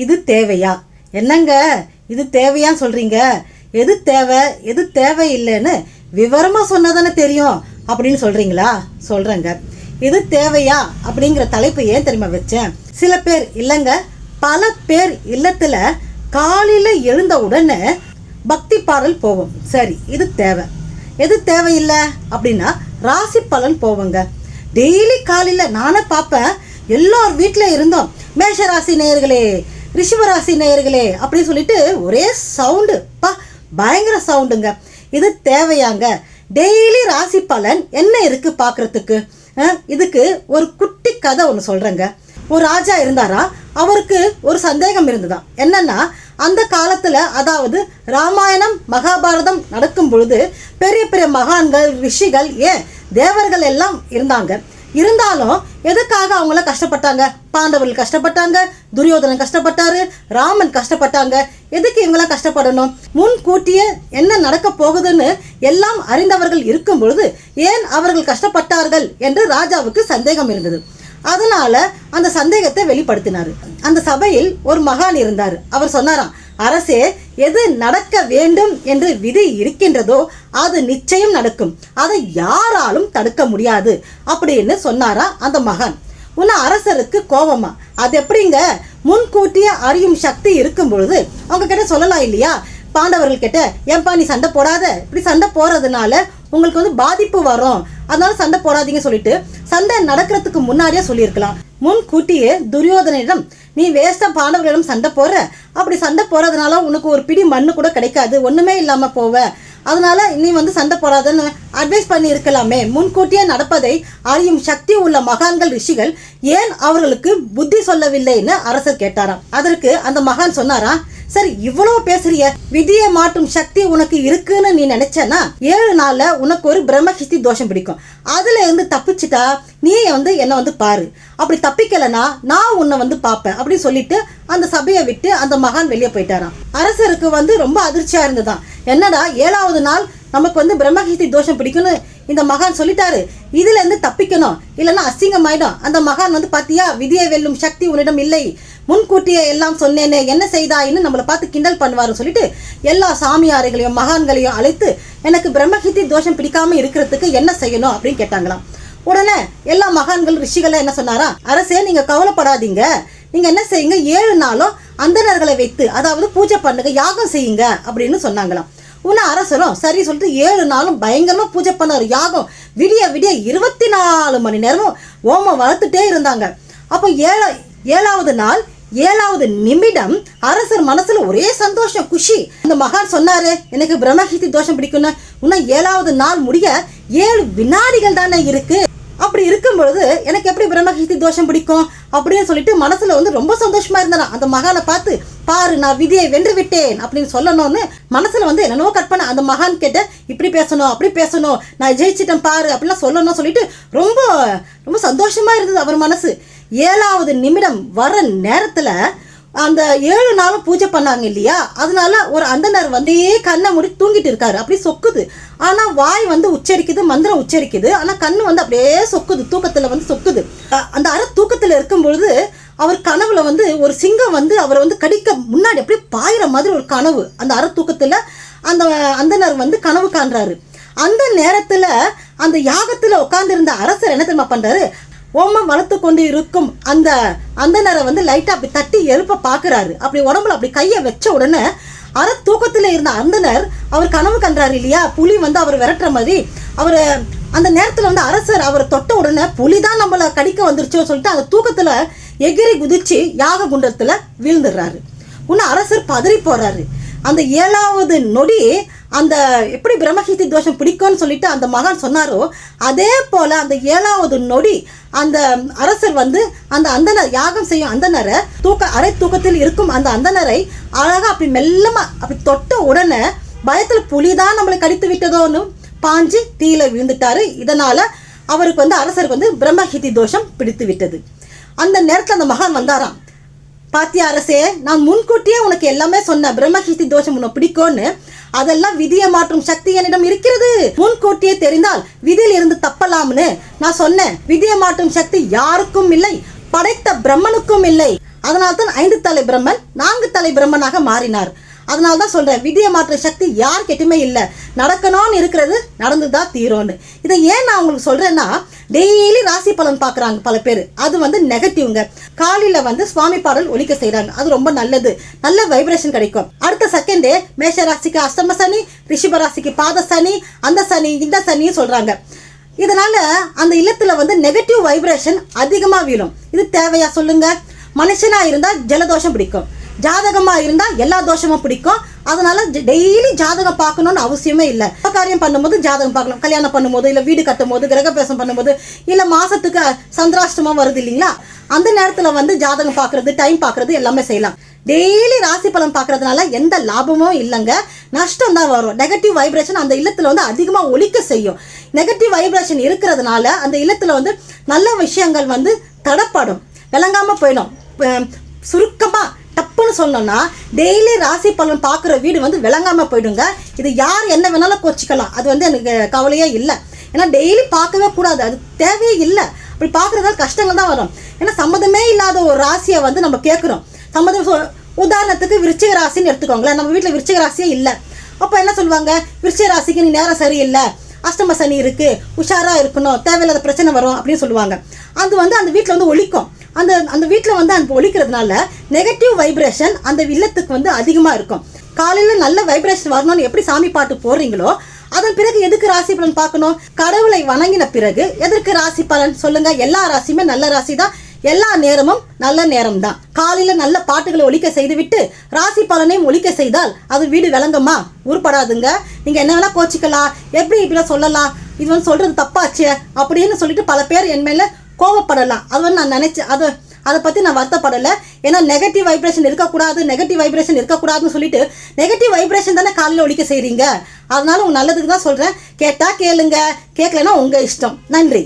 இது தேவையா? என்னங்க இது தேவையான்னு சொல்றீங்க? எது தேவை எது தேவையில்லைன்னு விவரமா சொன்னாதானே தெரியும் அப்படின்னு சொல்றீங்களா? சொல்றேங்க. இது தேவையா அப்படிங்கிற தலைப்பு ஏன் தெரியுமா வச்சேன்? சில பேர் இல்லைங்க, பல பேர் இல்லத்துல காலையில எழுந்த உடனே பக்தி பாடல் போவோம். சரி, இது தேவை. எது தேவையில்லை அப்படின்னா ராசி பலன் போவோங்க. டெய்லி காலையில நானே பார்ப்பேன், எல்லார் வீட்டில் இருந்தோம் மேஷராசி நேயர்களே, ரிஷபராசி நேயர்களே அப்படின்னு சொல்லிட்டு ஒரே சவுண்டு, பயங்கர சவுண்டுங்க. இது தேவையாங்க? டெய்லி ராசி பலன் என்ன இருக்கு பார்க்கறதுக்கு? இதுக்கு ஒரு குட்டி கதை ஒன்று சொல்றேங்க. ஒரு ராஜா இருந்தாரா, அவருக்கு ஒரு சந்தேகம் இருந்ததா. என்னன்னா, அந்த காலத்துல அதாவது ராமாயணம் மகாபாரதம் நடக்கும் பொழுது பெரிய பெரிய மகான்கள் ரிஷிகள் ஏன் தேவர்கள் எல்லாம் இருந்தாங்க. இருந்தாலும் எதுக்காக அவங்கள கஷ்டப்பட்டாங்க? பாண்டவர்கள் கஷ்டப்பட்டாங்க, துரியோதனன் கஷ்டப்பட்டாரு, ராமன் கஷ்டப்பட்டாங்க. எதுக்கு இவங்களாம் கஷ்டப்படணும்? முன்கூட்டியே என்ன நடக்க போகுதுன்னு எல்லாம் அறிந்தவர்கள் இருக்கும் பொழுது ஏன் அவர்கள் கஷ்டப்பட்டார்கள் என்று ராஜாவுக்கு சந்தேகம் இருந்தது. அதனால அந்த சந்தேகத்தை வெளிப்படுத்தினார். அந்த சபையில் ஒரு மகான் இருந்தார். அவர் சொன்னாராம், அரசே, எது நடக்க வேண்டும் என்று விதி இருக்கின்றதோ அது நிச்சயம் நடக்கும், அதை யாராலும் தடுக்க முடியாது அப்படின்னு சொன்னாரா அந்த மகான். உன்ன அரசருக்கு கோபமா? அது எப்படிங்க? முன்கூட்டியே அறியும் சக்தி இருக்கும் பொழுது அவங்க கிட்ட சொல்லலாம் இல்லையா? பாண்டவர்கள் கிட்ட, ஏன்பா நீ சண்டை போடாத, இப்படி சண்டை போறதுனால உங்களுக்கு பாதிப்பு வரும், அதனால சண்டை போடாதீங்க சொல்லிட்டு சண்டை நடக்கிறதுக்கு முன்னாடியே சொல்லியிருக்கலாம். முன்கூட்டியே துரியோதனிடம், நீ வேஸ்டா பாண்டவர்களிடம் சண்டை போற, அப்படி சண்டை போறதுனால உனக்கு ஒரு பிடி மண்ணு கூட கிடைக்காது, ஒண்ணுமே இல்லாம போவ, அதனால நீ சண்டை போடாதன்னு அட்வைஸ் பண்ணி இருக்கலாமே. முன்கூட்டியே நடப்பதை அறியும் சக்தி உள்ள மகான்கள் ரிஷிகள் ஏன் அவர்களுக்கு புத்தி சொல்லவில்லைன்னு அரசர் கேட்டாராம். அதற்கு அந்த மகான் சொன்னாராம், சரி இவ்வளவு பேசுறிய, விதியை மாற்றும் சக்தி உனக்கு இருக்குன்னு நீ நினைச்சனா 7 நாள்ல உனக்கு ஒரு பிரம்மஹிஸ்தி தோஷம் பிடிக்கும், அதுல இருந்து தப்பிச்சுட்டா நீ என்ன பாரு, அப்படி தப்பிக்கலனா நான் உன்னை பாப்பேன் அப்படின்னு சொல்லிட்டு அந்த சபையை விட்டு அந்த மகான் வெளியே போயிட்டாராம். அரசருக்கு ரொம்ப அதிர்ச்சியா இருந்ததாம். என்னடா 7வது நாள் நமக்கு பிரம்மஹிஸ்தி தோஷம் பிடிக்கும்னு இந்த மகான் சொல்லிட்டாரு, இதுல இருந்து தப்பிக்கணும், இல்லைன்னா அசிங்கமாயிடும். அந்த மகான் பாத்தியா, விதியை வெல்லும் சக்தி உன்னிடம் இல்லை, முன்கூட்டியே எல்லாம் சொன்னேனே என்ன செய்தாயின்னு நம்மளை பார்த்து கிண்டல் பண்ணுவாருன்னு சொல்லிட்டு எல்லா சாமியாரைகளையும் மகான்களையும் அழைத்து எனக்கு பிரம்மஹிஸ்தி தோஷம் பிடிக்காம இருக்கிறதுக்கு என்ன செய்யணும் அப்படின்னு கேட்டாங்களாம். உடனே எல்லா மகான்கள் ரிஷிகளை என்ன சொன்னாரா, அரசே நீங்க கவலைப்படாதீங்க, நீங்க என்ன செய்யுங்க, 7 நாளும் அந்தணர்களை வைத்து அதாவது பூஜை பண்ணுங்க, யாகம் செய்யுங்க அப்படின்னு சொன்னாங்களாம். உன்ன அரசரும் சரி சொல்லிட்டு 7 நாளும் பயங்கரமா பூஜை பண்ணாரு. யாகம் விடிய விடிய 24 மணி நேரமும் ஓமம் வளர்த்துட்டே இருந்தாங்க. அப்போ 7வது நாள் 7வது நிமிடம் அரசர் மனசுல ஒரே சந்தோஷம், குஷி. இந்த மகான் சொன்னாரு எனக்கு பிரம்மஹிஸ்தி தோஷம் பிடிக்கும்னு, இன்னும் 7வது நாள் முடிய 7 வினாடிகள் தானே இருக்கு, அப்படி இருக்கும் பொழுது எனக்கு எப்படி பிரம்மஹிஸ்தி தோஷம் பிடிக்கும் அப்படின்னு சொல்லிட்டு மனசுல ரொம்ப சந்தோஷமா இருந்தாராம். அந்த மகானை பார்த்து, பாரு நான் விதியை வென்று விட்டேன் அப்படின்னு சொல்லணும்னு மனசுல என்னென்னவோ கற்பனை. அந்த மகான் கேட்ட, இப்படி பேசணும் அப்படி பேசணும், நான் ஜெயிச்சிட்டேன் பாரு அப்படிலாம் சொல்லணும் சொல்லிட்டு ரொம்ப ரொம்ப சந்தோஷமா இருந்தது அவர் மனசு. 7வது நிமிடம் வர நேரத்துல அந்த 7 நாளும் பூஜை பண்ணாங்க இல்லையா, அதனால ஒரு அந்தனர் கண்ணை மூடி தூங்கிட்டு இருக்காரு. அப்படி சொக்குது, ஆனா வாய் உச்சரிக்குது, மந்திரம் உச்சரிக்குது, ஆனா கண்ணு அப்படியே சொக்குது, தூக்கத்துல சொக்குது. அந்த அரை தூக்கத்துல இருக்கும் பொழுது அவர் கனவுல ஒரு சிங்கம் அவரை கடிக்க முன்னாடி அப்படியே பாயிற மாதிரி ஒரு கனவு. அந்த அரை தூக்கத்துல அந்த அந்தனர் கனவு காண்றாரு. அந்த நேரத்துல அந்த யாகத்துல உட்கார்ந்து இருந்த அரசர் என்ன தெரியுமா பண்றாரு, ஓமம் வளர்த்து கொண்டு இருக்கும் அந்த அந்தனரை லைட்டா அப்படி தட்டி எழுப்ப பாக்குறாரு. அப்படி உடம்புல அப்படி கையை வச்ச உடனே அரை தூக்கத்துல இருந்த அந்தனர் அவர் கனவு கண்டாரு இல்லையா, புலி அவர் விரட்டுற மாதிரி. அவர் அந்த நேரத்துல அரசர் அவரை தொட்ட உடனே புலிதான் நம்மளை கடிக்க வந்துருச்சோன்னு சொல்லிட்டு அந்த தூக்கத்துல எகிரி குதிச்சு யாக குண்டத்துல வீழ்ந்துடுறாரு. இன்னும் அரசர் பதறி போறாரு. அந்த 7வது நொடி அந்த எப்படி பிரம்மஹிஸ்தி தோஷம் பிடிக்கும்னு சொல்லிட்டு அந்த மகான் சொன்னாரோ அதே போல அந்த 7வது நொடி அந்த அரசர் அந்த அந்தனர் யாகம் செய்யும் அந்தனரை அரை தூக்கத்தில் இருக்கும் அந்த அந்தனரை அழகா அப்படி மெல்லமா அப்படி தொட்ட உடனே பயத்துல புலிதான் நம்மளை கடித்து விட்டதோன்னு பாஞ்சு தீயில விழுந்துட்டாரு. இதனால அவருக்கு அரசருக்கு பிரம்மஹிஸ்தி தோஷம் பிடித்து விட்டது. அந்த நேரத்துல அந்த மகான் வந்தாராம், பாத்தியா அரசே, நான் முன்கூட்டியே உனக்கு எல்லாமே சொன்ன பிரம்மஹிஸ்தி தோஷம் உனக்கு பிடிக்கும்னு, அதெல்லாம் விதியை மாற்றும் சக்தி என்னிடம் இருக்கிறது, முன்கூட்டியே தெரிந்தால் விதியில் இருந்து தப்பலாம்னு நான் சொன்னேன். விதியை மாற்றும் சக்தி யாருக்கும் இல்லை, படைத்த பிரம்மனுக்கும் இல்லை, அதனால தான் 5 தலை பிரம்மன் 4 தலை பிரம்மனாக மாறினார். அதனால தான் சொல்கிறேன், விதியை மாற்ற சக்தி யாருக்கிட்டுமே இல்லை. நடக்கணும்னு இருக்கிறது நடந்து தான் தீரும்னு. இதை ஏன் நான் உங்களுக்கு சொல்கிறேன்னா, டெய்லி ராசி பலன் பார்க்குறாங்க பல பேர். அது வந்து நெகட்டிவ்ங்க. காலையில் வந்து சுவாமி பாடல் ஒலிக்க செய்கிறாங்க. அது ரொம்ப நல்லது, நல்ல வைப்ரேஷன் கிடைக்கும். அடுத்த செகண்டே மேஷ ராசிக்கு அஷ்டம சனி, ரிஷப ராசிக்கு பாத சனி, அந்த சனி இந்த சனியும் சொல்கிறாங்க. இதனால் அந்த இல்லத்தில் வந்து நெகட்டிவ் வைப்ரேஷன் அதிகமாக வீழும். இது தேவையா சொல்லுங்கள்? மனுஷனாக இருந்தால் ஜலதோஷம் பிடிக்கும், ஜாதகமாக இருந்தால் எல்லா தோஷமும் பிடிக்கும். அதனால டெய்லி ஜாதகம் பார்க்கணுன்னு அவசியமே இல்லை. காரியம் பண்ணும்போது ஜாதகம் பார்க்கணும். கல்யாணம் பண்ணும்போது, இல்லை வீடு கட்டும் போது, கிரகப்பிரவேசம் பண்ணும்போது, இல்லை மாதத்துக்கு சந்திராஷ்டமம் வருது இல்லைங்களா, அந்த நேரத்தில் வந்து ஜாதகம் பார்க்குறது, டைம் பார்க்குறது எல்லாமே செய்யலாம். டெய்லி ராசி பலன் பார்க்குறதுனால எந்த லாபமும் இல்லைங்க, நஷ்டம் தான் வரும். நெகட்டிவ் வைப்ரேஷன் அந்த இல்லத்தில் வந்து அதிகமாக ஒலிக்க செய்யும். நெகட்டிவ் வைப்ரேஷன் இருக்கிறதுனால அந்த இல்லத்தில் வந்து நல்ல விஷயங்கள் வந்து தடப்படும், விளங்காமல் போயிடும். சுருக்கமாக தப்புன்னு சொன்னோன்னா, டெய்லி ராசி பலன் பார்க்குற வீடு வந்து விளங்காமல் போயிடுங்க. இது யார் என்ன வேணாலும் கோச்சிக்கலாம், அது வந்து எனக்கு கவலையே இல்லை. ஏன்னா டெய்லி பார்க்கவே கூடாது, அது தேவையே இல்லை. அப்படி பார்க்குறதால கஷ்டங்கள் தான் வரும். ஏன்னா சம்மந்தமே இல்லாத ஒரு ராசியை வந்து நம்ம கேட்குறோம். உதாரணத்துக்கு விருச்சிக ராசின்னு எடுத்துக்கோங்களேன். நம்ம வீட்டில் விருச்சிக ராசியே இல்லை. அப்போ என்ன சொல்லுவாங்க, விருச்சிக ராசிக்கு நீ நேரம் சரியில்லை, அஷ்டம சனி இருக்குது, உஷாராக இருக்கணும், தேவையில்லாத பிரச்சனை வரும் அப்படின்னு சொல்லுவாங்க. அது வந்து அந்த வீட்டில் வந்து ஒலிக்கும். அந்த வீட்டில் வந்து அந்த ஒலிக்கிறதுனால நெகட்டிவ் வைப்ரேஷன் அந்த இல்லத்துக்கு வந்து அதிகமாக இருக்கும். காலையில் நல்ல வைப்ரேஷன் வரணும்னு எப்படி சாமி பாட்டு போடுறீங்களோ, அதன் பிறகு எதுக்கு ராசி பலன் பார்க்கணும்? கடவுளை வணங்கின பிறகு எதற்கு ராசி பலன் சொல்லுங்க? எல்லா ராசியுமே நல்ல ராசி தான், எல்லா நேரமும் நல்ல நேரம் தான். காலையில் நல்ல பாட்டுகளை ஒலிக்க செய்துவிட்டு ராசி பலனையும் ஒலிக்க செய்தால் அது வீடு விளங்குமா? உருப்படாதுங்க. நீங்கள் என்ன வேணால் கோச்சிக்கலாம், எப்படி இப்படிலாம் சொல்லலாம், இது வந்து சொல்கிறது தப்பாச்சு அப்படின்னு சொல்லிட்டு பல பேர் என் மேலே கோவப்படலாம். அது வந்து நான் நினச்சேன், அதை பற்றி நான் வருத்தப்படலை. ஏன்னா நெகட்டிவ் வைப்ரேஷன் இருக்கக்கூடாதுன்னு சொல்லிட்டு நெகட்டிவ் வைப்ரேஷன் தானே காலையில் ஒலிக்க செய்கிறீங்க. அதனால உங்கள் நல்லதுக்கு தான் சொல்கிறேன். கேட்டால் கேளுங்க, கேட்கலன்னா உங்கள் இஷ்டம். நன்றி.